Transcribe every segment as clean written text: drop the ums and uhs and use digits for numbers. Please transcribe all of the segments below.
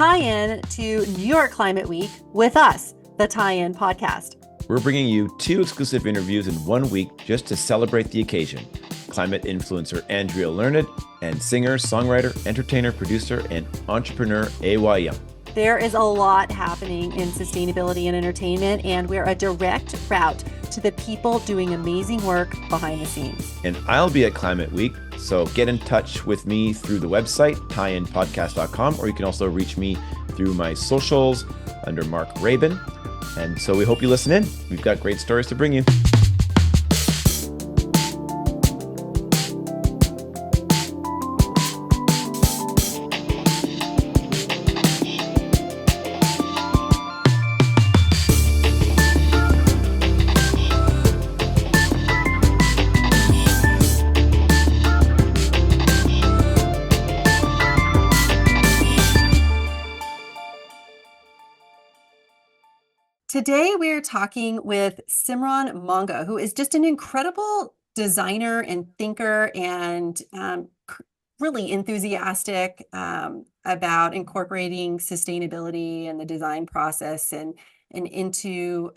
tie-in to New York Climate Week with us, the Tie-In Podcast. We're bringing you 2 exclusive interviews in 1 week just to celebrate the occasion. Climate influencer Andrea Learned and singer, songwriter, entertainer, producer, and entrepreneur AY Young. There is a lot happening in sustainability and entertainment, and we're a direct route to the people doing amazing work behind the scenes. And I'll be at Climate Week, so get in touch with me through the website, tieinpodcast.com, or you can also reach me through my socials under Mark Rabin. And so we hope you listen in. We've got great stories to bring you. Today, we're talking with Simran Monga, who is just an incredible designer and thinker and really enthusiastic about incorporating sustainability and the design process and into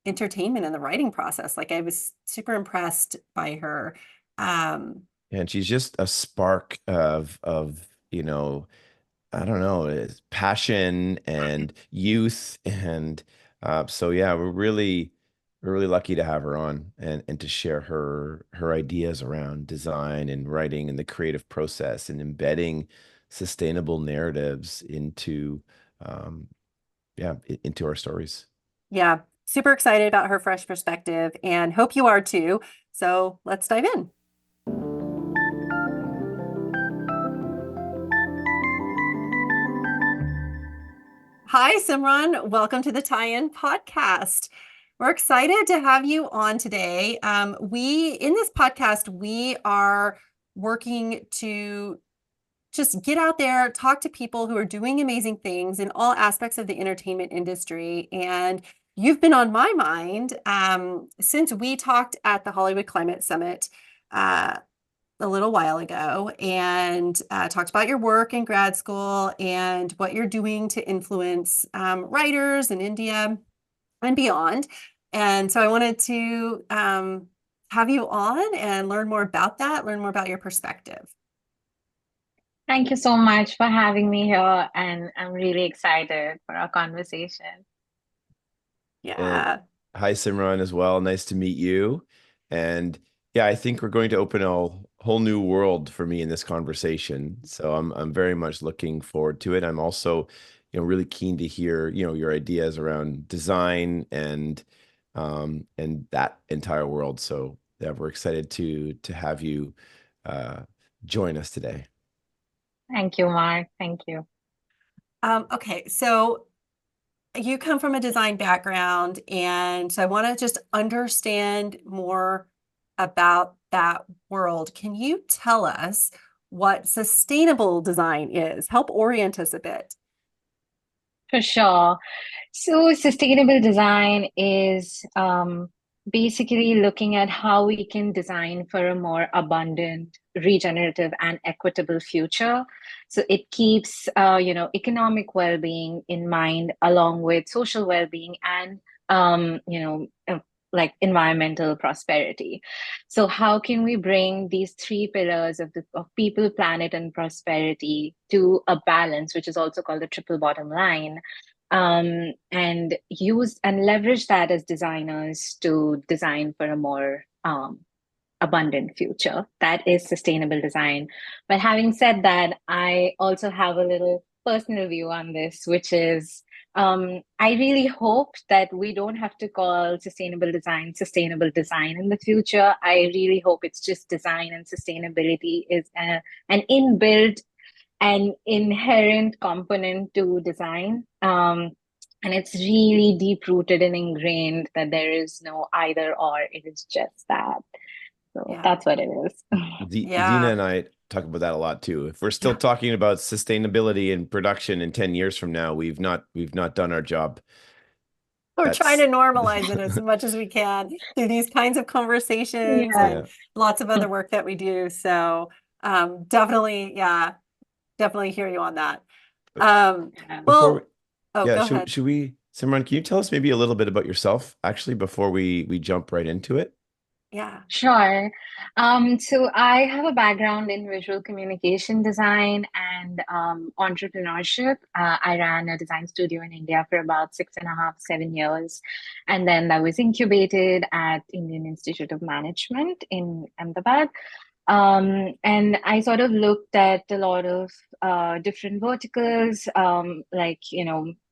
entertainment and the writing process. Like, I was super impressed by her. And she's just a spark of I don't know, passion and youth. And so, yeah, we're really lucky to have her on and to share her ideas around design and writing and the creative process and embedding sustainable narratives into our stories. Yeah, super excited about her fresh perspective and hope you are too. So let's dive in. Hi, Simran. Welcome to the Tie-In Podcast. We're excited to have you on today. In this podcast, we are working to just get out there, talk to people who are doing amazing things in all aspects of the entertainment industry. And you've been on my mind since we talked at the Hollywood Climate Summit a little while ago and talked about your work in grad school and what you're doing to influence writers in India and beyond. And so I wanted to have you on and learn more about that, learn more about your perspective. Thank you so much for having me here, and I'm really excited for our conversation. Yeah. And hi, Simran, as well. Nice to meet you. And yeah, I think we're going to open a whole new world for me in this conversation. So I'm very much looking forward to it. I'm also, really keen to hear, your ideas around design and that entire world. So yeah, we're excited to have you join us today. Thank you, Mark. Thank you. Okay, so you come from a design background, and so I want to just understand more about that world. Can you tell us what sustainable design is? Help orient us a bit. For sure. So sustainable design is basically looking at how we can design for a more abundant, regenerative, and equitable future. So it keeps, economic well-being in mind, along with social well-being and, like environmental prosperity. So how can we bring these 3 pillars of people, planet, and prosperity to a balance, which is also called the triple bottom line, and use and leverage that as designers to design for a more abundant future? That is sustainable design. But having said that, I also have a little personal view on this, which is I really hope that we don't have to call sustainable design in the future. I really hope it's just design, and sustainability is an inbuilt and inherent component to design. And it's really deep rooted and ingrained that there is no either or, it is just that. So that's what it is. Zena and I talk about that a lot too. If we're still talking about sustainability and production in 10 years from now, we've not done our job. We're trying to normalize it as much as we can through these kinds of conversations and lots of other work that we do. So definitely hear you on that. Um, Before we, well, oh, yeah, go ahead. should we, Simran, can you tell us maybe a little bit about yourself actually before we jump right into it? Yeah. Sure. So I have a background in visual communication design and entrepreneurship. I ran a design studio in India for about 6.5, 7 years. And then I was incubated at Indian Institute of Management in Ahmedabad. And I sort of looked at a lot of different verticals,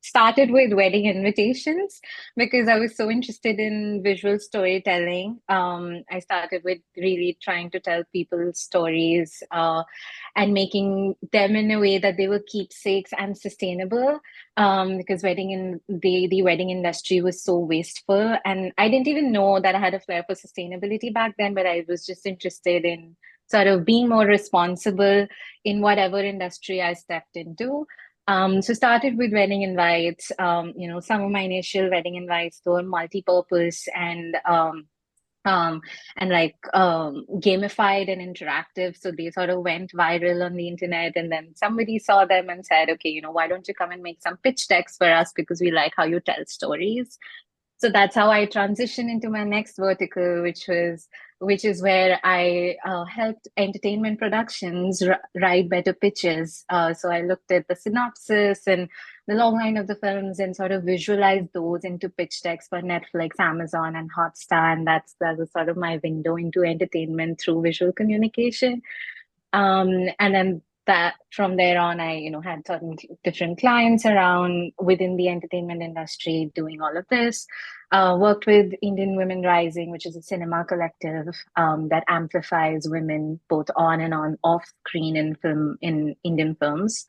started with wedding invitations because I was so interested in visual storytelling. I started with really trying to tell people stories and making them in a way that they were keepsakes and sustainable. Because the wedding industry was so wasteful, and I didn't even know that I had a flair for sustainability back then, but I was just interested in sort of being more responsible in whatever industry I stepped into. So started with wedding invites. Some of my initial wedding invites were multi-purpose um, and gamified and interactive. So they sort of went viral on the internet, and then somebody saw them and said, "Okay, why don't you come and make some pitch decks for us because we like how you tell stories." So that's how I transitioned into my next vertical, which is where I helped entertainment productions write better pitches. So I looked at the synopsis and the long line of the films and sort of visualized those into pitch decks for Netflix, Amazon, and Hotstar. And that was sort of my window into entertainment through visual communication. And then that from there on, I had certain different clients around within the entertainment industry doing all of this. Worked with Indian Women Rising, which is a cinema collective that amplifies women both on and off screen in film in Indian films.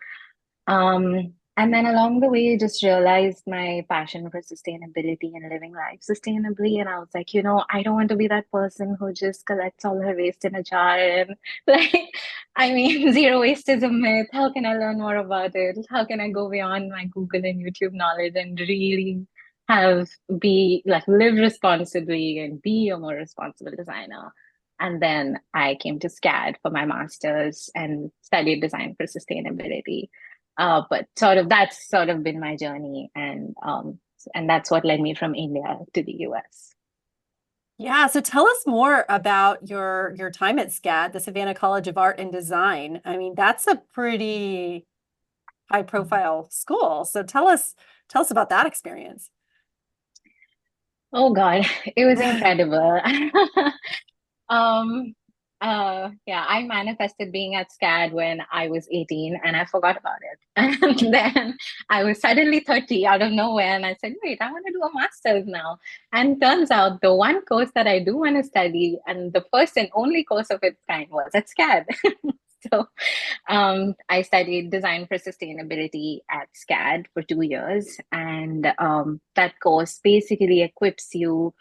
And then along the way, just realized my passion for sustainability and living life sustainably. And I was like, I don't want to be that person who just collects all her waste in a jar. And like, I mean, zero waste is a myth. How can I learn more about it? How can I go beyond my Google and YouTube knowledge and really live responsibly and be a more responsible designer? And then I came to SCAD for my master's and studied design for sustainability. But that's sort of been my journey, and that's what led me from India to the US. Yeah, so tell us more about your time at SCAD, the Savannah College of Art and Design. I mean, that's a pretty high profile school. So tell us about that experience. Oh God, it was incredible. Um, yeah, I manifested being at SCAD when I was 18 and I forgot about it. And then I was suddenly 30 out of nowhere and I said, wait, I want to do a master's now. And turns out the one course that I do want to study and the first and only course of its kind was at SCAD. So I studied design for sustainability at SCAD for 2 years. And that course basically equips you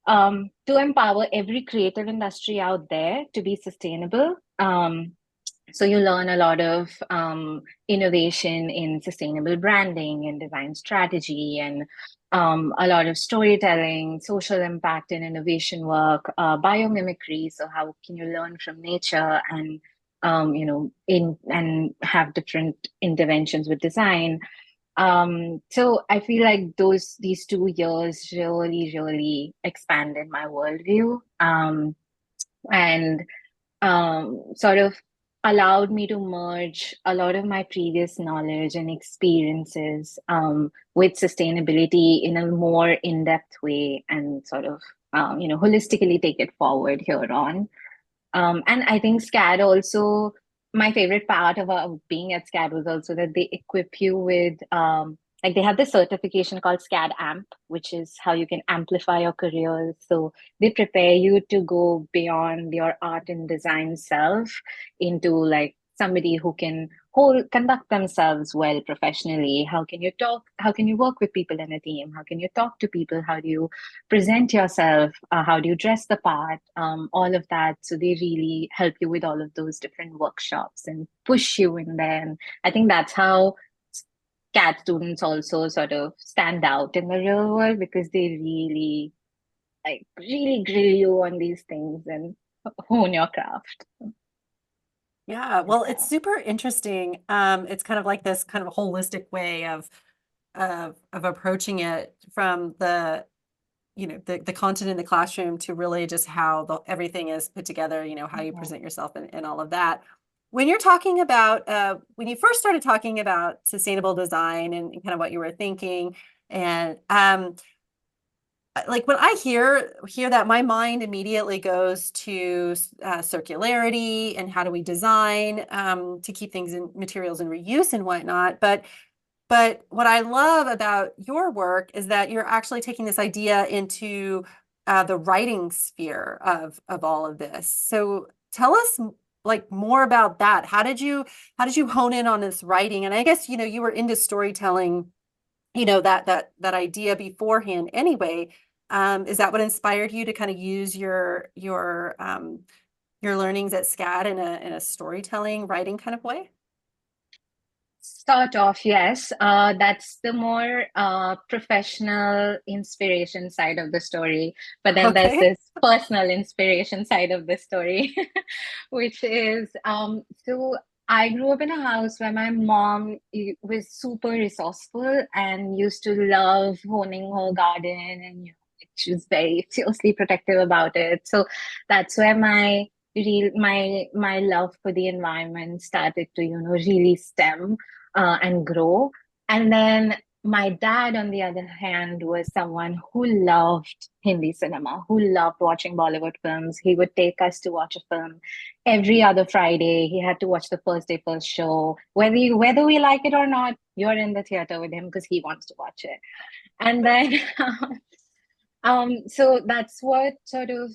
to empower every creative industry out there to be sustainable. So you learn a lot of innovation in sustainable branding and design strategy and a lot of storytelling, social impact and innovation work, biomimicry. So how can you learn from nature and in and have different interventions with design? So I feel like these 2 years really expanded my worldview, and sort of allowed me to merge a lot of my previous knowledge and experiences with sustainability in a more in-depth way and sort of holistically take it forward here on. And I think SCAD also, my favorite part about being at SCAD was also that they equip you with, they have this certification called SCAD AMP, which is how you can amplify your career. So they prepare you to go beyond your art and design self into like somebody who can conduct themselves well professionally. How can you talk? How can you work with people in a team? How can you talk to people? How do you present yourself? How do you dress the part? All of that. So they really help you with all of those different workshops and push you in there. And I think that's how CAD students also sort of stand out in the real world because they really grill you on these things and hone your craft. Yeah, well, it's super interesting. It's kind of like this kind of holistic way of approaching it from the content in the classroom to really just how everything is put together, how you Mhm. present yourself and all of that. When you're talking about when you first started talking about sustainable design and kind of what you were thinking, and like when I hear that, my mind immediately goes to circularity and how do we design to keep things in materials and reuse and whatnot. But what I love about your work is that you're actually taking this idea into the writing sphere of all of this. So tell us like more about that. How did you hone in on this writing? And I guess you were into storytelling, that idea beforehand anyway. Is that what inspired you to kind of use your learnings at SCAD in a storytelling writing kind of way? Sort of, yes. That's the more professional inspiration side of the story. But then there's Okay. this personal inspiration side of the story, which is so I grew up in a house where my mom was super resourceful and used to love honing her garden, and she was very fiercely protective about it. So that's where my love for the environment started to, really stem and grow. And then my dad, on the other hand, was someone who loved Hindi cinema, who loved watching Bollywood films. He would take us to watch a film every other Friday. He had to watch the first day first show. Whether we like it or not, you're in the theater with him because he wants to watch it. And then so that's what sort of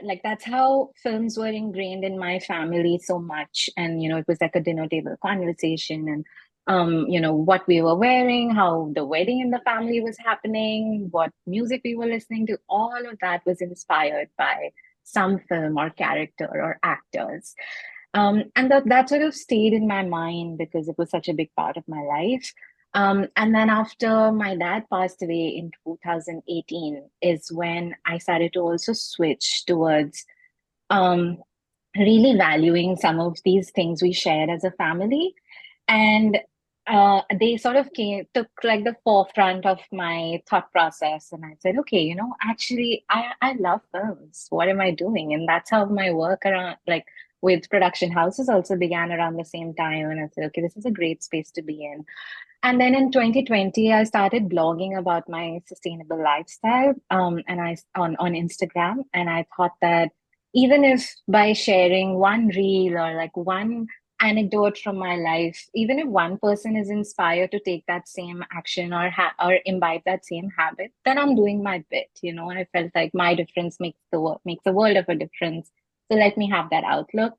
like that's how films were ingrained in my family so much. And it was like a dinner table conversation, and what we were wearing, how the wedding in the family was happening, what music we were listening to, all of that was inspired by some film or character or actors. And that sort of stayed in my mind because it was such a big part of my life. And then after my dad passed away in 2018 is when I started to also switch towards um, really valuing some of these things we shared as a family. And they sort of took like the forefront of my thought process. And I said, okay, actually, I love films. What am I doing? And that's how my work around, like with production houses, also began around the same time. And I said, okay, this is a great space to be in. And then in 2020, I started blogging about my sustainable lifestyle, and on Instagram. And I thought that even if by sharing one reel or like one anecdote from my life, even if one person is inspired to take that same action or imbibe that same habit, then I'm doing my bit. I felt like my difference makes a world of a difference. So let me have that outlook.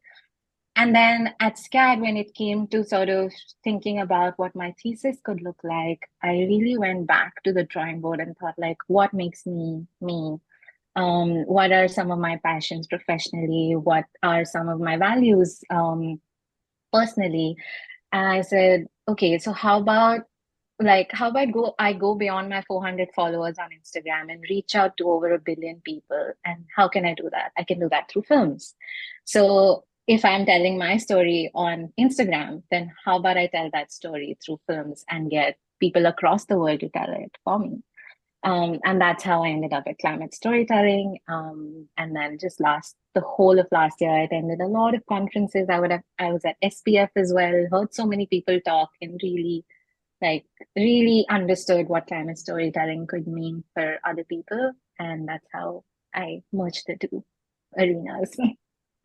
And then at SCAD, when it came to sort of thinking about what my thesis could look like, I really went back to the drawing board and thought, like, what makes me me? What are some of my passions professionally? What are some of my values personally? And I said, okay, so how about I go beyond my 400 followers on Instagram and reach out to over 1 billion people? And how can I do that? I can do that through films. So if I'm telling my story on Instagram, then how about I tell that story through films and get people across the world to tell it for me? And that's how I ended up at climate storytelling. And then the whole of last year, I attended a lot of conferences. I was at SPF as well, heard so many people talk, and like really understood what climate storytelling could mean for other people. And that's how I merged the two arenas.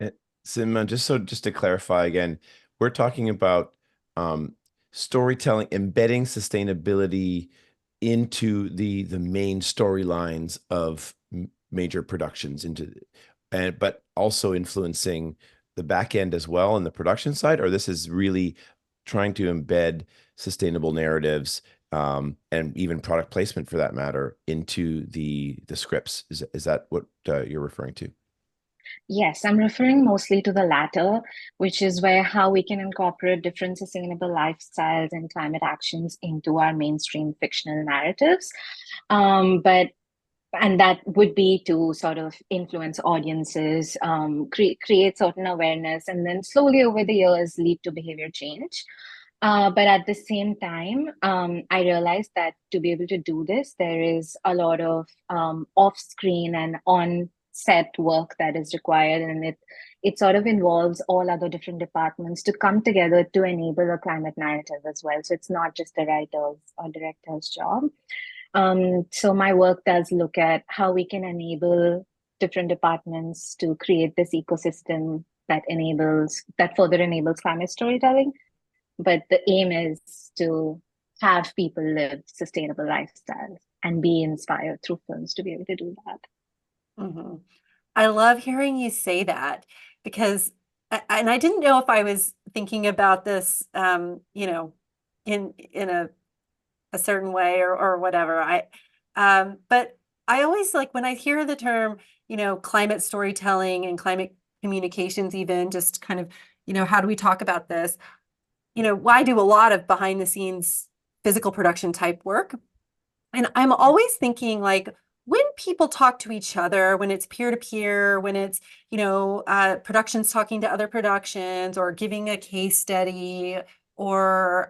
Eh, Simon, just to clarify again, we're talking about um, storytelling, embedding sustainability into the main storylines of major productions but also influencing the back end as well on the production side, or this is really trying to embed sustainable narratives and even product placement for that matter into the scripts. Is that what you're referring to? Yes, I'm referring mostly to the latter, which is where how we can incorporate different sustainable lifestyles and climate actions into our mainstream fictional narratives. But And that would be to sort of influence audiences, create certain awareness, and then slowly over the years lead to behavior change. But at the same time, I realized that to be able to do this, there is a lot of off-screen and on-set work that is required, and it sort of involves all other different departments to come together to enable a climate narrative as well. So it's not just the writer's or director's job. So my work does look at how we can enable different departments to create this ecosystem that further enables climate storytelling. But the aim is to have people live sustainable lifestyles and be inspired through films to be able to do that. Mm-hmm. I love hearing you say that because, and I didn't know if I was thinking about this, in a certain way or whatever. But I always like when I hear the term, climate storytelling and climate communications, even just kind of, how do we talk about this? I do a lot of behind the scenes physical production type work. And I'm always thinking like when people talk to each other, when it's peer to peer, when it's, productions talking to other productions or giving a case study or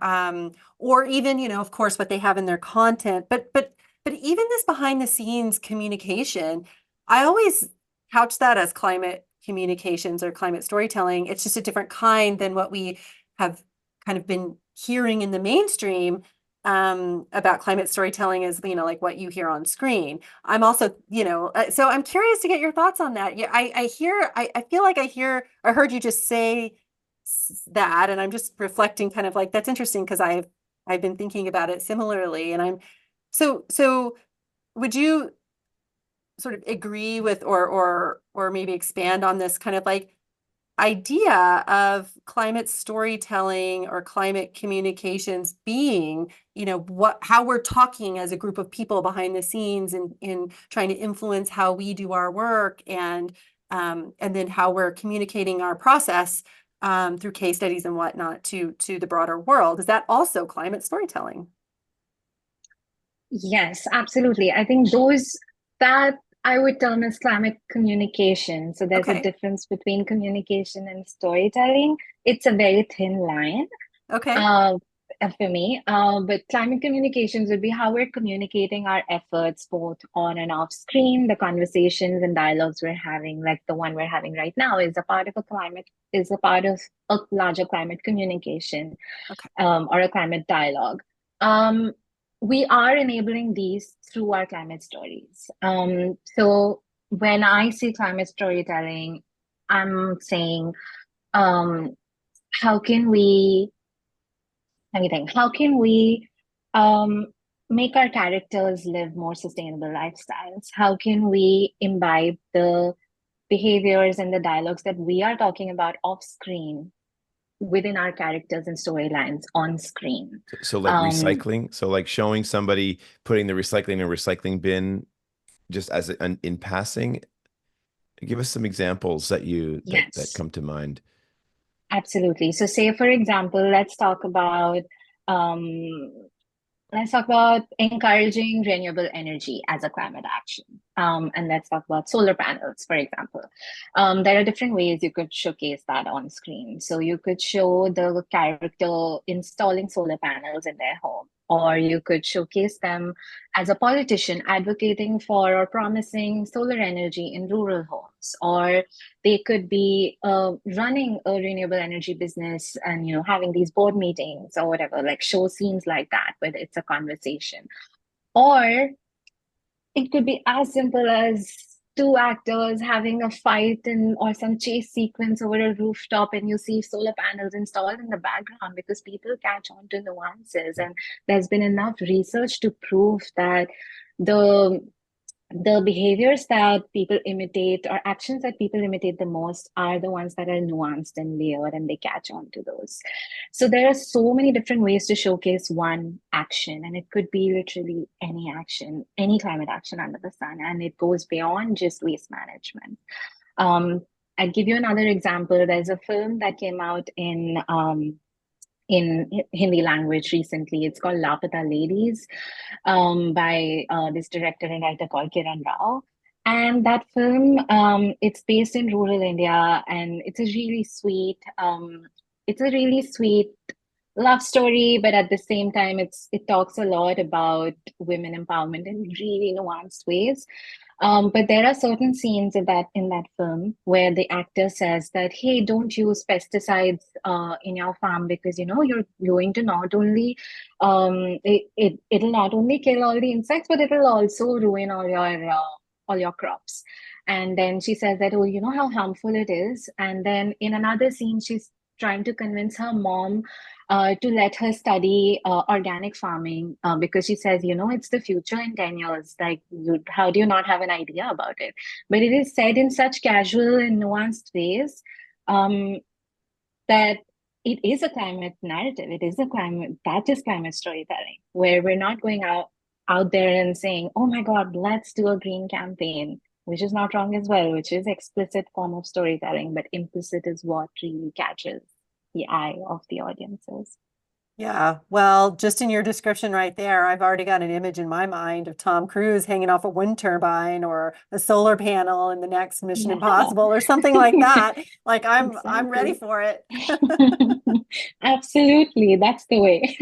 even, of course, what they have in their content. But even this behind the scenes communication, I always couch that as climate communications or climate storytelling. It's just a different kind than what we have kind of been hearing in the mainstream about climate storytelling is, like what you hear on screen. I'm also, so I'm curious to get your thoughts on that. Yeah, I feel like I heard you just say that, and I'm just reflecting kind of like, that's interesting because I've been thinking about it similarly. And so would you sort of agree with, or maybe expand on this kind of like idea of climate storytelling or climate communications being, how we're talking as a group of people behind the scenes in trying to influence how we do our work and then how we're communicating our process through case studies and whatnot to the broader world. Is that also climate storytelling? Yes, absolutely. I think that I would term as climate communication. So there's a Okay. difference between communication and storytelling. It's a very thin line Okay. uh, for me. But climate communications would be how we're communicating our efforts both on and off screen. The conversations and dialogues we're having, like the one we're having right now, is a part of a larger climate communication Okay. or a climate dialogue. Um, we are enabling these through our climate stories. So when I see climate storytelling, I'm saying, um, how can we, how can we um, make our characters live more sustainable lifestyles? How can we imbibe the behaviors and the dialogues that we are talking about off screen within our characters and storylines on screen? So like Um, recycling, so like showing somebody putting the recycling in a recycling bin just as in passing. Give us some examples that yes, come to mind. absolutely. So say, for example, um, let's talk about encouraging renewable energy as a climate action. And let's talk about solar panels, for example. There are different ways you could showcase that on screen. So you could show the character installing solar panels in their home, or you could showcase them as a politician advocating for or promising solar energy in rural homes, or they could be running a renewable energy business and having these board meetings or whatever, like show scenes like that where it's a conversation. Or it could be as simple as two actors having a fight or some chase sequence over a rooftop, and you see solar panels installed in the background because people catch on to nuances. And there's been enough research to prove that the the behaviors that people imitate or actions that people imitate the most are the ones that are nuanced and layered, and they catch on to those. So there are so many different ways to showcase one action, and it could be literally any action, any climate action under the sun, and it goes beyond just waste management. um, I'd give you another example. There's a film that came out in in Hindi language recently. It's called Lapata Ladies, by this director and writer called Kiran Rao. And that film, it's based in rural India, and it's a really sweet love story, but at the same time, it talks a lot about women empowerment in really nuanced ways. But there are certain scenes in that film where the actor says that, "Hey, don't use pesticides in your farm because you're going to not only it'll not only kill all the insects, but it'll also ruin all your crops." And then she says that, "Oh, you know how harmful it is." And then in another scene, she's trying to convince her mom to let her study organic farming because she says, it's the future in 10 years. Like, how do you not have an idea about it? But it is said in such casual and nuanced ways that it is a climate narrative. It is that is climate storytelling, where we're not going out there and saying, "Oh my God, let's do a green campaign," which is not wrong as well, which is explicit form of storytelling, but implicit is what really catches the eye of the audiences. Yeah, well, just in your description right there, I've already got an image in my mind of Tom Cruise hanging off a wind turbine or a solar panel in the next Mission Yeah. Impossible or something like that. Like I'm ready Exactly. for it. Absolutely, that's the way.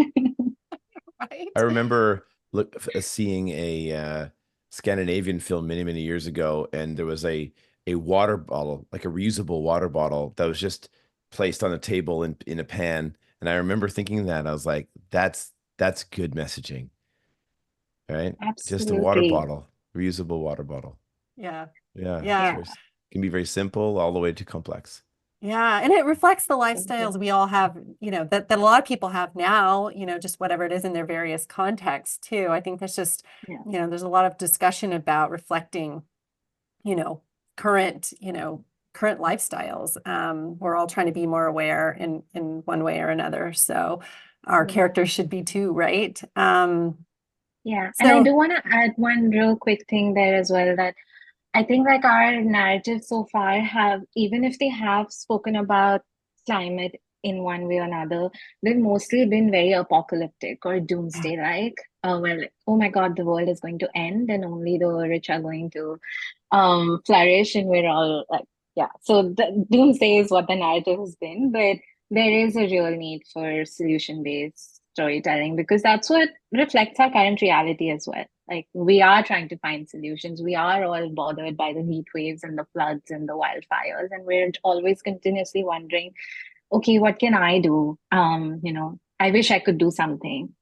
I Right? remember seeing a Scandinavian film many, many years ago, and there was a water bottle, like a reusable water bottle, that was just placed on a table in a pan. And I remember thinking that I was like, that's good messaging, right? Just a water Absolutely. bottle, reusable water bottle. Yeah. Yeah, it's Yeah. Yeah. very can be very simple all the way to complex. Yeah, and it reflects the Absolutely. lifestyles we all have, that a lot of people have now, just whatever it is in their various contexts too. I think that's just, Yeah. there's a lot of discussion about reflecting, you know, current, current lifestyles. We're all trying to be more aware in one way or another. So our Yeah. characters should be too, right? Yeah. And I So do want to add one real quick thing there as well, that I think like our narratives so far have, even if they have spoken about climate in one way or another, they've mostly been very apocalyptic or yeah, doomsday-like. Where like, oh my God, the world is going to end and only the rich are going to flourish, and we're all like, yeah. So the doomsday is what the narrative has been, but there is a real need for solution-based storytelling because that's what reflects our current reality as well. Like, we are trying to find solutions. We are all bothered by the heat waves and the floods and the wildfires, and we're always continuously wondering, okay, what can I do? I wish I could do something.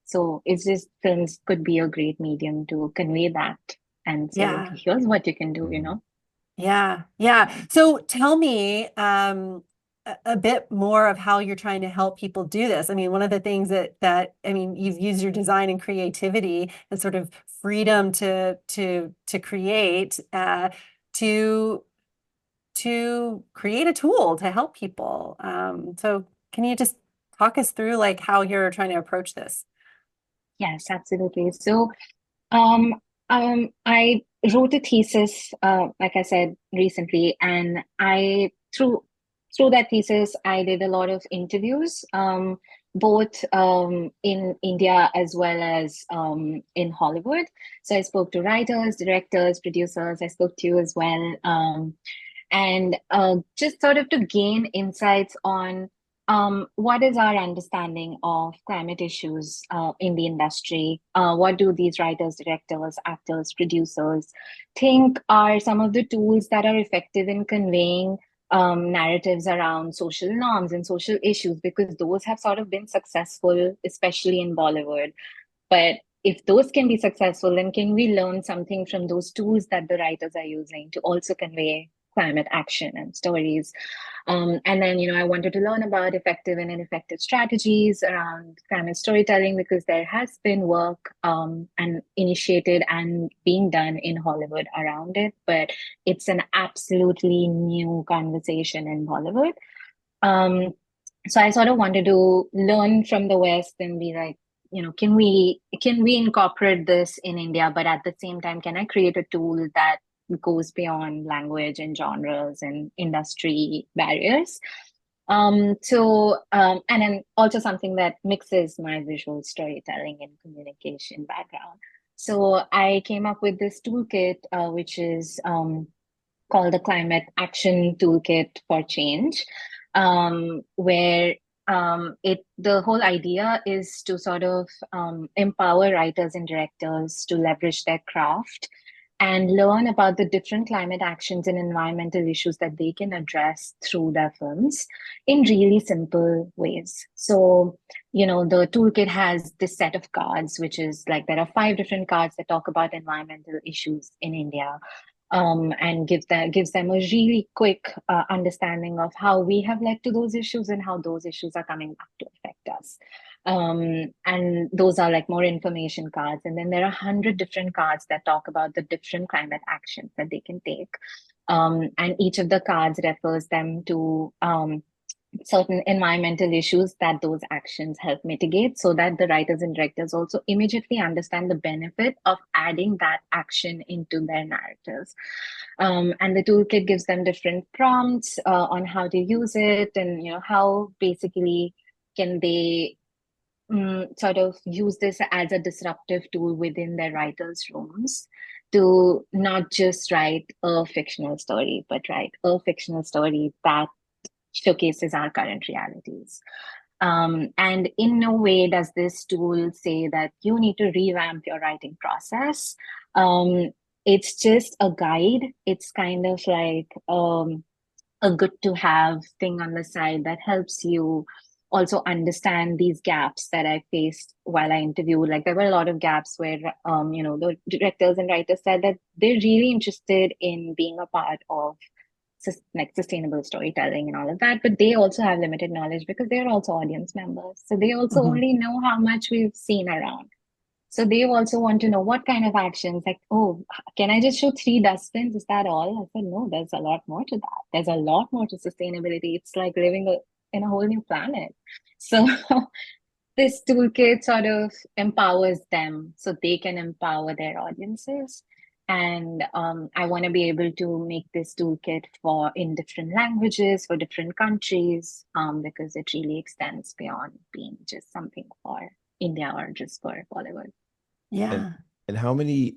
So it's just films could be a great medium to convey that and say, yeah, okay, here's what you can do. Mhm. yeah, yeah. So tell me a bit more of how you're trying to help people do this. I mean, one of the things that I mean, you've used your design and creativity and sort of freedom to create to to create a tool to help people. So can you just talk us through like how you're trying to approach this? Yes, absolutely. So Um, I wrote a thesis, like I said recently, and through that thesis, I did a lot of interviews, both in India as well as in Hollywood. So I spoke to writers, directors, producers. I spoke to you as well, and just sort of to gain insights on what is our understanding of climate issues in the industry? What do these writers, directors, actors, producers think are some of the tools that are effective in conveying narratives around social norms and social issues? Because those have sort of been successful, especially in Bollywood. But if those can be successful, then can we learn something from those tools that the writers are using to also convey climate action and stories? And then, I wanted to learn about effective and ineffective strategies around climate storytelling because there has been work and initiated and being done in Hollywood around it, but it's an absolutely new conversation in Bollywood. Um, so I sort of wanted to learn from the West and be like, can we incorporate this in India, but at the same time, can I create a tool that goes beyond language and genres and industry barriers? And then also something that mixes my visual storytelling and communication background. So I came up with this toolkit, which is called the Climate Action Toolkit for Change, where the whole idea is to sort of empower writers and directors to leverage their craft and learn about the different climate actions and environmental issues that they can address through their films in really simple ways. So, the toolkit has this set of cards, which is like there are 5 different cards that talk about environmental issues in India. And gives them a really quick understanding of how we have led to those issues and how those issues are coming back to affect us. And those are like more information cards. And then there are 100 different cards that talk about the different climate actions that they can take. And each of the cards refers them to certain environmental issues that those actions help mitigate, so that the writers and directors also immediately understand the benefit of adding that action into their narratives. And the toolkit gives them different prompts on how to use it, and how basically can they sort of use this as a disruptive tool within their writers' rooms to not just write a fictional story, but write a fictional story that showcases our current realities. And in no way does this tool say that you need to revamp your writing process. It's just a guide. It's kind of like a good to have thing on the side that helps you also understand these gaps that I faced while I interviewed. Like there were a lot of gaps where, the directors and writers said that they're really interested in being a part of like sustainable storytelling and all of that, but they also have limited knowledge because they're also audience members. So they also Mhm. only know how much we've seen around. So they also want to know what kind of actions, like, oh, can I just show 3 dustbins? Is that all? I said, no, there's a lot more to that. There's a lot more to sustainability. It's like living in a whole new planet. So this toolkit sort of empowers them so they can empower their audiences. And I want to be able to make this toolkit in different languages for different countries, because it really extends beyond being just something for India or just for Bollywood. And Yeah. and how many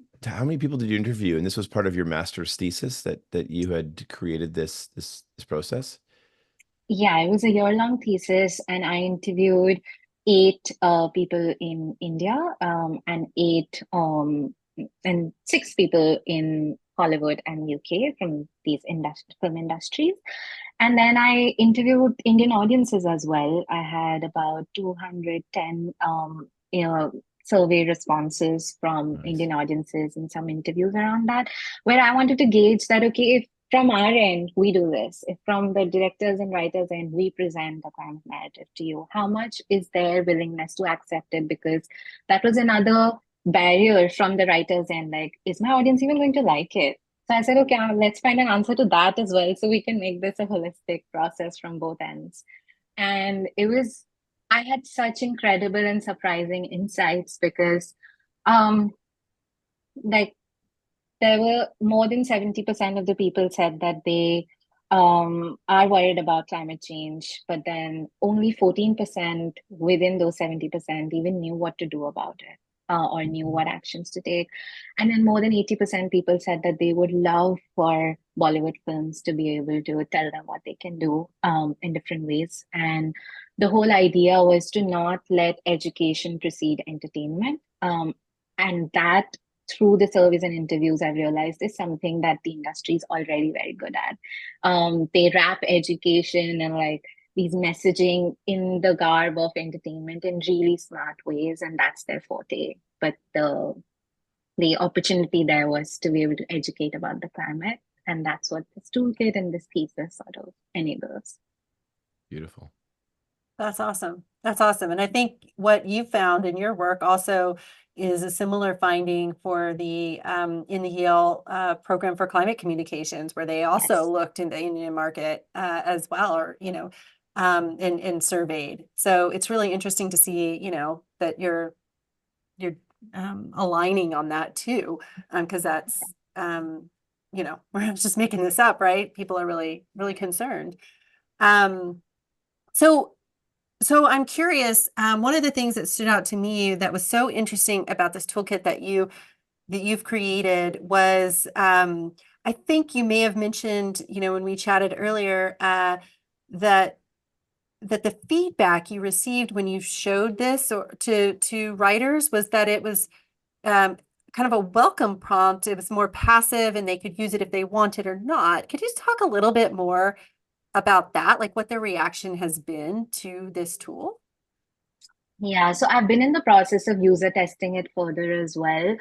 people did you interview? And this was part of your master's thesis that you had created this process? Yeah, it was a year-long thesis, and I interviewed 8 people in India, and 6 people in Hollywood and UK from these film industries. And then I interviewed Indian audiences as well. I had about 210 survey responses from Nice. Indian audiences and some interviews around that, where I wanted to gauge that, okay, if from our end we do this, if from the directors and writers end we present the kind of narrative to you, how much is their willingness to accept it? Because that was another barrier from the writers end, like, is my audience even going to like it? So I said, okay, let's find an answer to that as well, so we can make this a holistic process from both ends. And I had such incredible and surprising insights because, like, there were more than 70% of the people said that they are worried about climate change, but then only 14% within those 70% even knew what to do about it, or knew what actions to take. And then more than 80% people said that they would love for Bollywood films to be able to tell them what they can do in different ways. And the whole idea was to not let education precede entertainment. And that, through the surveys and interviews, I've realized is something that the industry is already very good at. They wrap education and like these messaging in the garb of entertainment in really smart ways, and that's their forte. But the opportunity there was to be able to educate about the climate, and that's what this toolkit and this thesis sort of enables. Beautiful. That's awesome. That's awesome. And I think what you found in your work also is a similar finding for the In the Heel program for climate communications, where they also Yes. looked in the Indian market as well, or and surveyed. So it's really interesting to see, that you're aligning on that too, because that's we're not just making this up, right? People are really, really concerned. Um, So, so I'm curious, one of the things that stood out to me that was so interesting about this toolkit that you've created was, I think you may have mentioned, when we chatted earlier, that the feedback you received when you showed this or to writers was that it was kind of a welcome prompt. It was more passive and they could use it if they wanted or not. Could you just talk a little bit more about that, like what the reaction has been to this tool? Yeah, so I've been in the process of user testing it further as well.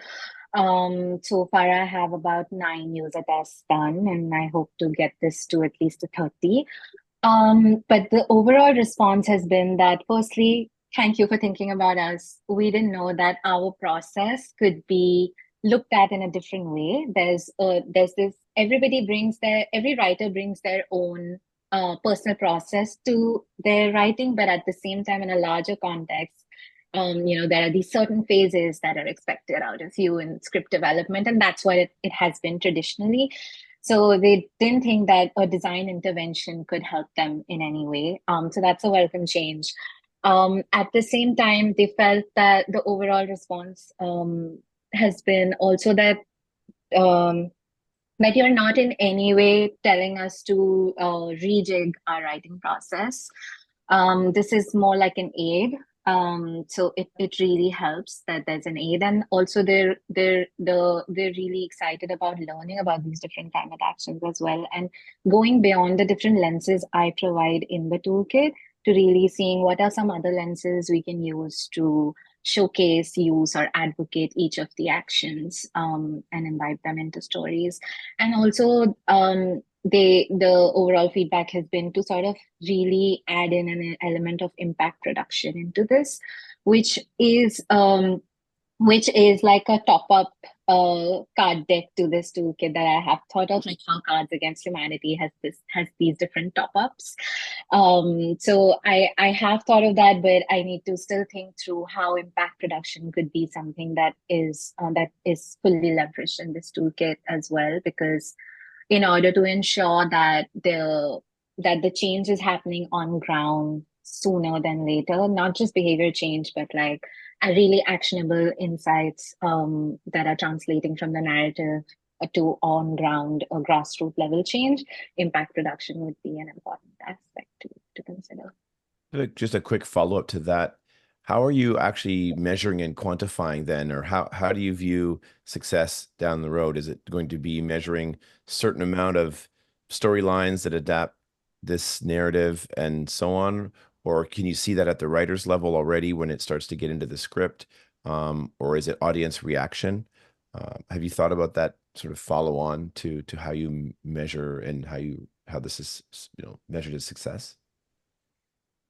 So far I have about 9 user tests done, and I hope to get this to at least a 30. But the overall response has been that firstly, thank you for thinking about us. We didn't know that our process could be looked at in a different way. There's this every writer brings their own personal process to their writing, but at the same time, in a larger context, there are these certain phases that are expected out of you in script development, and that's what it has been traditionally. So they didn't think that a design intervention could help them in any way. So that's a welcome change. At the same time, they felt that the overall response has been also um, that you're not in any way telling us to rejig our writing process. This is more like an aid. So it really helps that there's an aid, and also they're really excited about learning about these different climate actions as well, and going beyond the different lenses I provide in the toolkit to really seeing what are some other lenses we can use to showcase, use, or advocate each of the actions, and invite them into stories. And also, the overall feedback has been to sort of really add in an element of impact reduction into this, which is which is like a top-up card deck to this toolkit that I have thought of, like how Cards Against Humanity has these different top-ups. So I have thought of that, but I need to still think through how impact reduction could be something that is fully leveraged in this toolkit as well, because in order to ensure that the change is happening on ground sooner than later, not just behavior change, but like a really actionable insights that are translating from the narrative to on ground or grassroots level change, impact reduction would be an important aspect to consider. Just a quick follow-up to that. How are you actually measuring and quantifying then, or how do you view success down the road? Is it going to be measuring certain amount of storylines that adapt this narrative and so on? Or can you see that at the writer's level already when it starts to get into the script? Or is it audience reaction? Have you thought about that sort of follow on to how you measure and how this is, measured as success?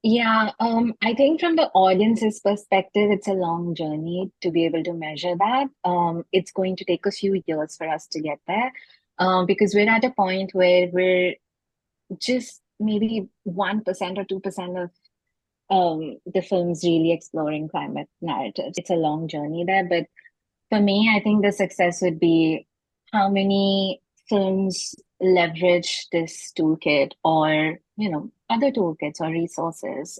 Yeah, I think from the audience's perspective, it's a long journey to be able to measure that. It's going to take a few years for us to get there, because we're at a point where we're just maybe 1% or 2% of the films really exploring climate narratives. It's a long journey there, but for me, I think the success would be how many films leverage this toolkit or, other toolkits or resources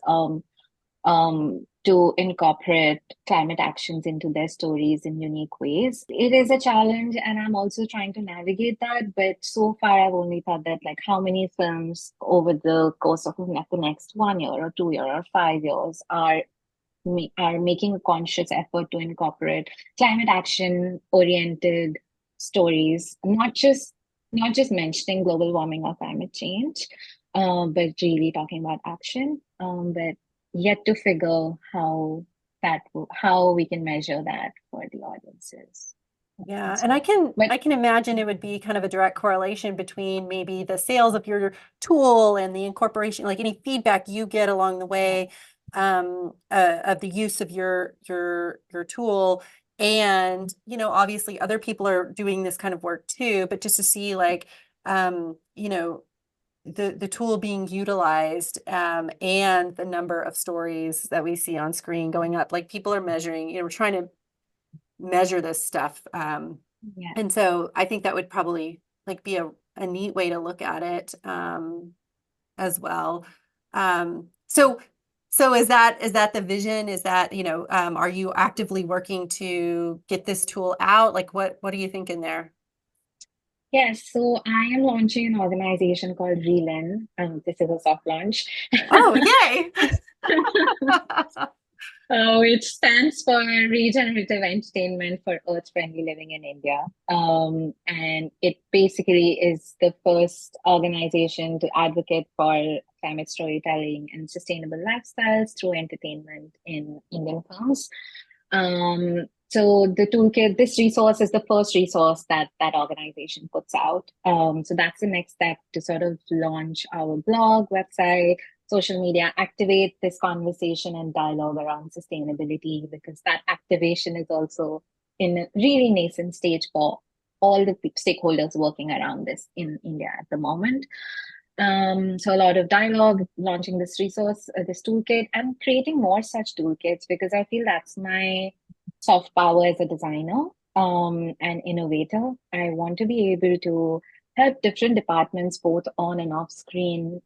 to incorporate climate actions into their stories in unique ways. It is a challenge, and I'm also trying to navigate that. But so far, I've only thought that, like, how many films over the course of the next 1 year or 2 year or 5 years are making a conscious effort to incorporate climate action oriented stories, not just mentioning global warming or climate change, but really talking about action. But yet to figure how we can measure that for the audiences. Yeah, As and well. But I can imagine it would be kind of a direct correlation between maybe the sales of your tool and the incorporation, like any feedback you get along the way of the use of your tool. And, obviously other people are doing this kind of work too, but just to see like the tool being utilized and the number of stories that we see on screen going up, like people are measuring, we're trying to measure this stuff. yeah. And so I think that would probably like be a neat way to look at it as well. So, so is that the vision? Is that, are you actively working to get this tool out? Like what are you thinking there? Yes, so I am launching an organization called Reen. This is a soft launch. Oh, yay. Which stands for Regenerative Entertainment for Earth-Friendly Living in India. And it basically is the first organization to advocate for climate storytelling and sustainable lifestyles through entertainment in Indian films. So the toolkit, this resource is the first resource that that organization puts out. So that's the next step to sort of launch our blog, website, social media, activate this conversation and dialogue around sustainability, because that activation is also in a really nascent stage for all the stakeholders working around this in India at the moment. So a lot of dialogue, launching this resource, this toolkit, and creating more such toolkits, because I feel that's my soft power as a designer and innovator. I want to be able to help different departments, both on and off screen,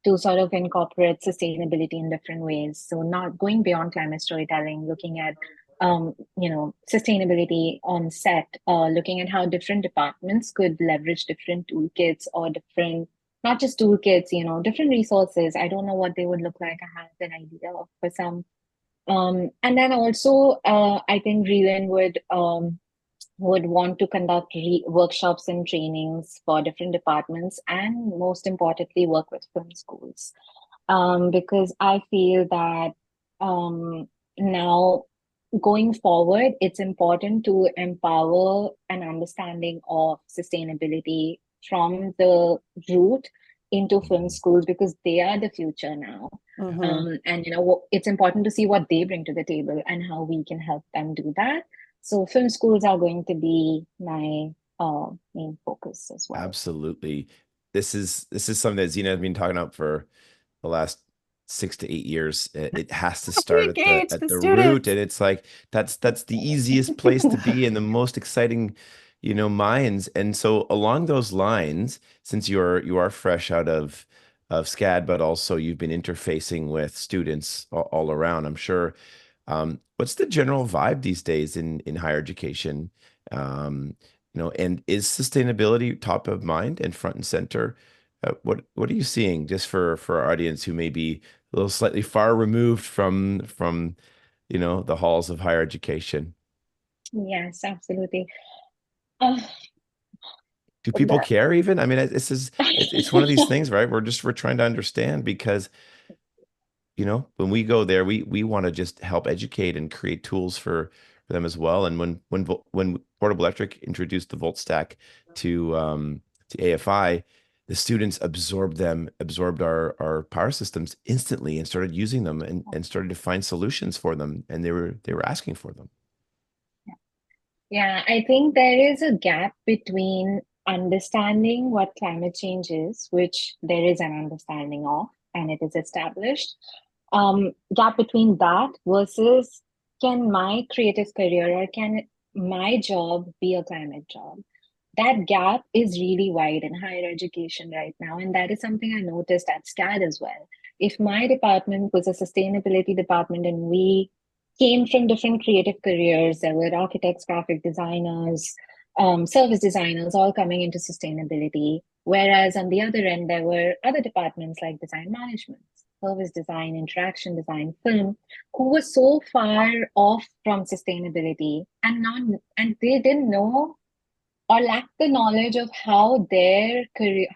to sort of incorporate sustainability in different ways. So not going beyond climate storytelling, looking at sustainability on set, looking at how different departments could leverage different toolkits or different, not just toolkits, different resources. I don't know what they would look like. I have an idea for some. And then also, I think Reelan would want to conduct workshops and trainings for different departments, and most importantly, work with film schools. Because I feel that now going forward, it's important to empower an understanding of sustainability from the root into film schools, because they are the future now. And it's important to see what they bring to the table and how we can help them do that. So film schools are going to be my main focus as well. Absolutely. This is something that Zena has been talking about for the last 6 to 8 years. It has to start at the Engage at the the root, students. and it's like that's the easiest place to be and the most exciting, minds. And so along those lines, since you are fresh out of SCAD, but also you've been interfacing with students all around, I'm sure. What's the general vibe these days in higher education? Um, and is sustainability top of mind and front and center? What are you seeing, just for our audience who may be a little slightly far removed from the halls of higher education? Yes, absolutely. Uh, Do people the, care even? I mean, it's one of these things, right? We're trying to understand, because when we go there, we want to just help educate and create tools for them as well. And when Portable Electric introduced the Volt Stack to AFI, the students absorbed our power systems instantly and started using them and started to find solutions for them. And they were asking for them. Yeah, I think there is a gap between understanding what climate change is, which there is an understanding of, and it is established. Gap between that versus, can my creative career or can my job be a climate job? That gap is really wide in higher education right now. And that is something I noticed at SCAD as well. If my department was a sustainability department and we came from different creative careers, there were architects, graphic designers, service designers, all coming into sustainability. Whereas on the other end, there were other departments like design management, service design, interaction design, film, who were so far off from sustainability and they didn't know or lack the knowledge of how their career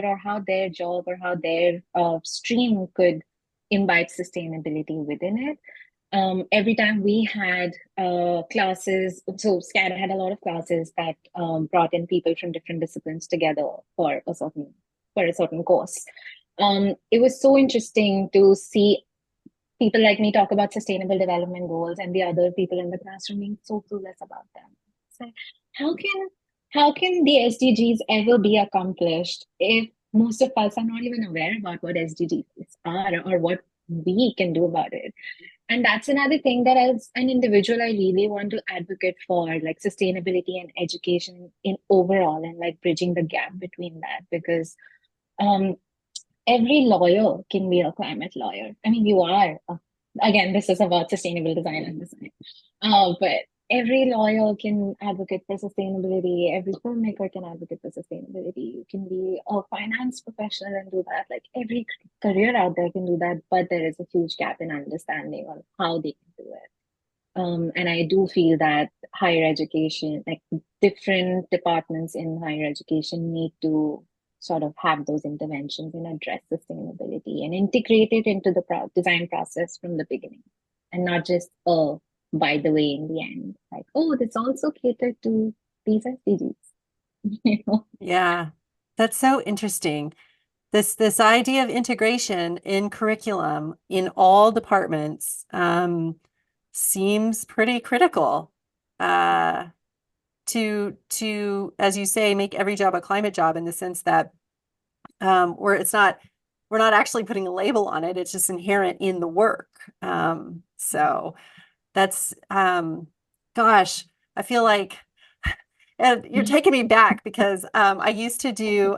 or how their job or how their stream could imbibe sustainability within it. Every time we had classes, so SCAD had a lot of classes that brought in people from different disciplines together for a certain course. It was so interesting to see people like me talk about sustainable development goals and the other people in the classroom being so clueless about them. It's like, how can how can the SDGs ever be accomplished if most of us are not even aware about what SDGs are or what we can do about it? And that's another thing that as an individual, I really want to advocate for, like sustainability and education in overall and like bridging the gap between that, because um, every lawyer can be a climate lawyer. I mean, you are. Again, this is about sustainable design and design. But every lawyer can advocate for sustainability. Every filmmaker can advocate for sustainability. You can be a finance professional and do that. Like every career out there can do that, but there is a huge gap in understanding on how they can do it. And I do feel that higher education, like different departments in higher education, need to sort of have those interventions and address sustainability and integrate it into the design process from the beginning, and not just, oh, by the way, in the end, like, oh, this also catered to these SDGs. You know? Yeah, that's so interesting. This idea of integration in curriculum in all departments seems pretty critical to, as you say, make every job a climate job in the sense that where it's not, we're not actually putting a label on it, it's just inherent in the work. So that's gosh, I feel like and you're taking me back because I used to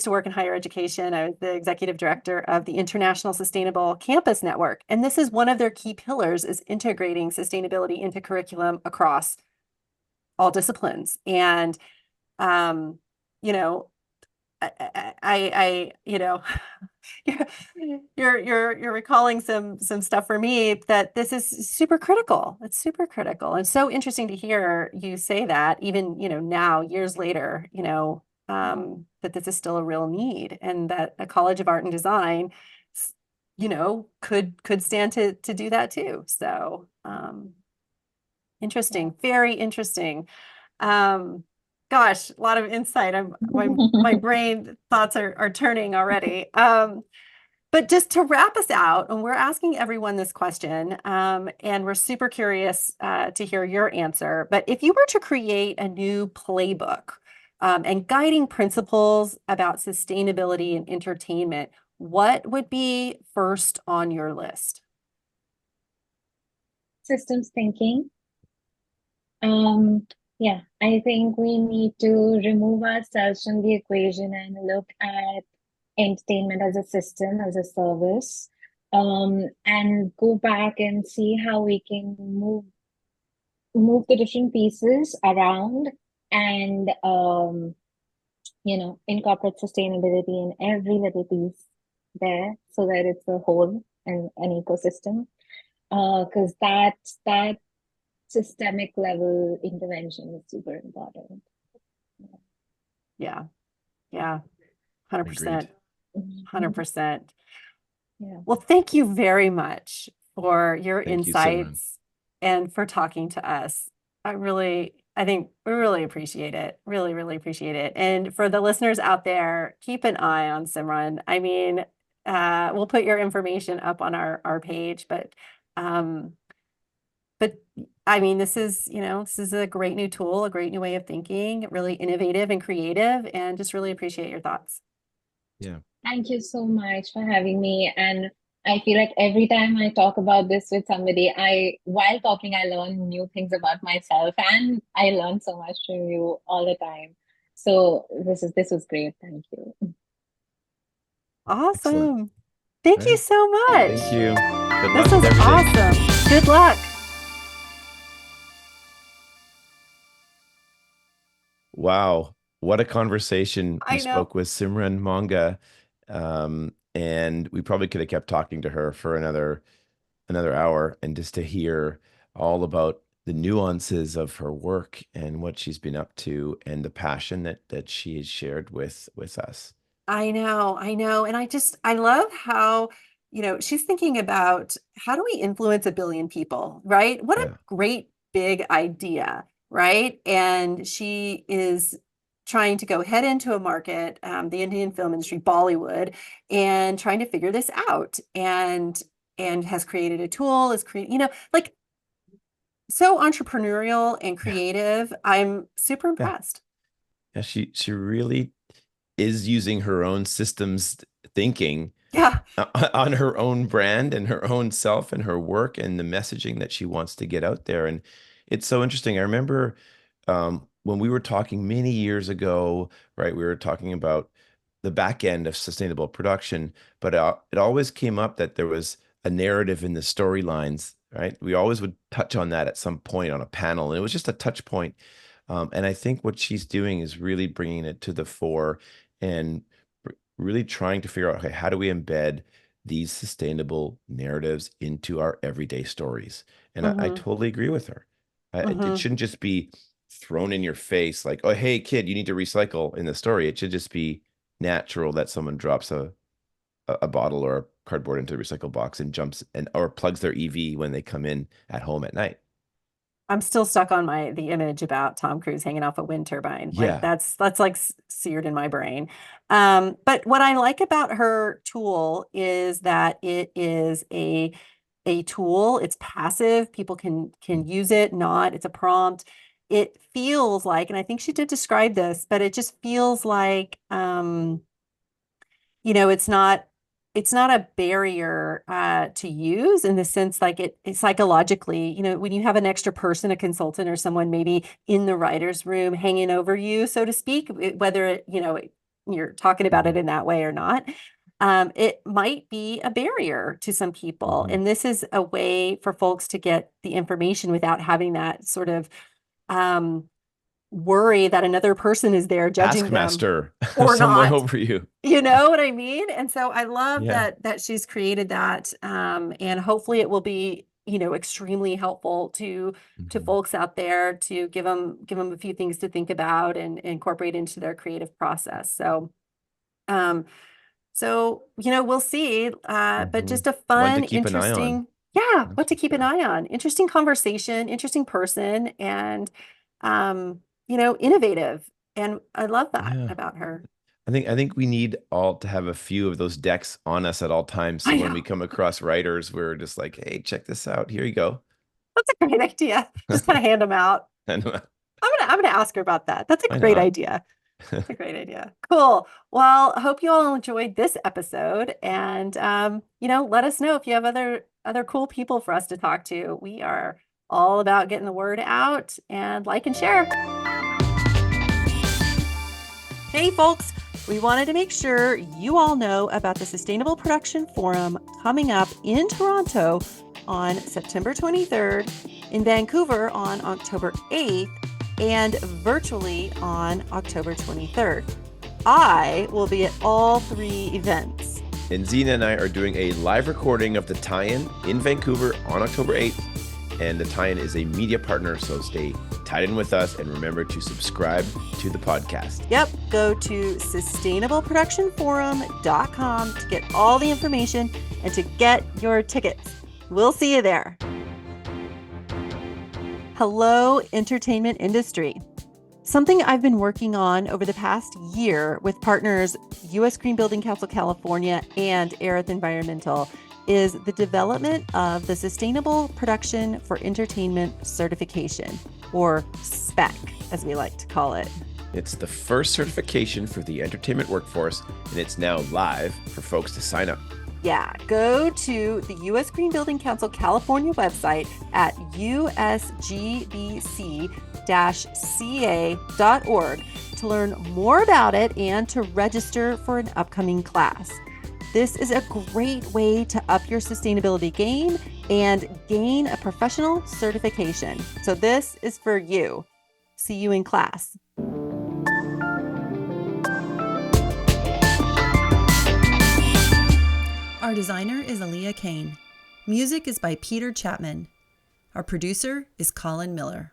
work in higher education. I was the executive director of the International Sustainable Campus Network. And this is one of their key pillars is integrating sustainability into curriculum across all disciplines. And, you know, you know, you're recalling some stuff for me that this is super critical. It's super critical and so interesting to hear you say that even, now years later, that this is still a real need and that a College of Art and Design, could stand to do that too. So, interesting, very interesting. Gosh, a lot of insight. My brain thoughts are turning already. But just to wrap us out, and we're asking everyone this question, and we're super curious to hear your answer. But if you were to create a new playbook and guiding principles about sustainability and entertainment, what would be first on your list? Systems thinking. Yeah, I think we need to remove ourselves from the equation and look at entertainment as a system, as a service, and go back and see how we can move the different pieces around and incorporate sustainability in every little piece there so that it's a whole and an ecosystem. Because that systemic level intervention is super important. Yeah, 100%. 100%. Yeah. Well, thank you very much for your Thank you, Simran. insights and for talking to us. I think we really appreciate it. Really, really appreciate it. And for the listeners out there, keep an eye on Simran. I mean, we'll put your information up on our page, um, but I mean, this is a great new tool, a great new way of thinking, really innovative and creative, and just really appreciate your thoughts. Yeah. Thank you so much for having me. And I feel like every time I talk about this with somebody, while talking, I learn new things about myself, and I learn so much from you all the time. So this was great. Thank you. Awesome. Excellent. Thank you Right. so much. Thank you. Good This luck was with everything. awesome. Good luck. Wow. What a conversation. We I know. spoke with Simran Monga. And we probably could have kept talking to her for another hour and just to hear all about the nuances of her work and what she's been up to and the passion that she has shared with us. I know. And I love how, she's thinking about how do we influence 1 billion people, right? What a Yeah. great big idea, right? And she is trying to go head into a market, the Indian film industry, Bollywood, and trying to figure this out and has created a tool, is create, like so entrepreneurial and creative. I'm super Yeah. impressed. Yeah. She really is using her own systems thinking Yeah. on her own brand and her own self and her work and the messaging that she wants to get out there. And it's so interesting. I remember when we were talking many years ago, right? We were talking about the back end of sustainable production, but it always came up that there was a narrative in the storylines, right? We always would touch on that at some point on a panel, and it was just a touch point. And I think what she's doing is really bringing it to the fore and really trying to figure out, okay, how do we embed these sustainable narratives into our everyday stories? And I totally agree with her. It shouldn't just be thrown in your face like, oh, hey, kid, you need to recycle in the story. It should just be natural that someone drops a bottle or a cardboard into the recycle box and jumps or plugs their EV when they come in at home at night. I'm still stuck on the image about Tom Cruise hanging off a wind turbine. Like Yeah. that's like seared in my brain. But what I like about her tool is that it is a tool. It's passive. People can use it, not, it's a prompt. It feels like, and I think she did describe this, but it just feels like, it's not a barrier to use in the sense like it psychologically, when you have an extra person, a consultant or someone maybe in the writer's room hanging over you, so to speak, whether you're talking about it in that way or not, it might be a barrier to some people. And this is a way for folks to get the information without having that sort of worry that another person is there judging Taskmaster them or somewhere not. over you. You know what I mean? And so I love that she's created that. And hopefully it will be, extremely helpful to folks out there to give them a few things to think about and incorporate into their creative process. So we'll see. But just a fun, interesting, what to keep an eye on. Interesting conversation, interesting person, and innovative. And I love that about her. I think we need all to have a few of those decks on us at all times. So when we come across writers, we're just like, hey, check this out. Here you go. That's a great idea. Just kind of hand them out. I'm gonna ask her about that. That's a great idea. That's a great idea. Cool. Well, I hope you all enjoyed this episode, and let us know if you have other cool people for us to talk to. We are all about getting the word out, and like and share. Hey folks, we wanted to make sure you all know about the Sustainable Production Forum coming up in Toronto on September 23rd, in Vancouver on October 8th, and virtually on October 23rd. I will be at all 3 events. And Zena and I are doing a live recording of the tie-in in Vancouver on October 8th. And the tie-in is a media partner, so stay tied in with us and remember to subscribe to the podcast. Yep, go to sustainableproductionforum.com to get all the information and to get your tickets. We'll see you there. Hello, entertainment industry. Something I've been working on over the past year with partners U.S. Green Building Council California and Aerith Environmental is the development of the Sustainable Production for Entertainment Certification, or SPEC, as we like to call it. It's the first certification for the entertainment workforce, and it's now live for folks to sign up. Yeah, go to the U.S. Green Building Council California website at usgbc-ca.org to learn more about it and to register for an upcoming class. This is a great way to up your sustainability game and gain a professional certification. So this is for you. See you in class. Our designer is Aaliyah Kane. Music is by Peter Chapman. Our producer is Colin Miller.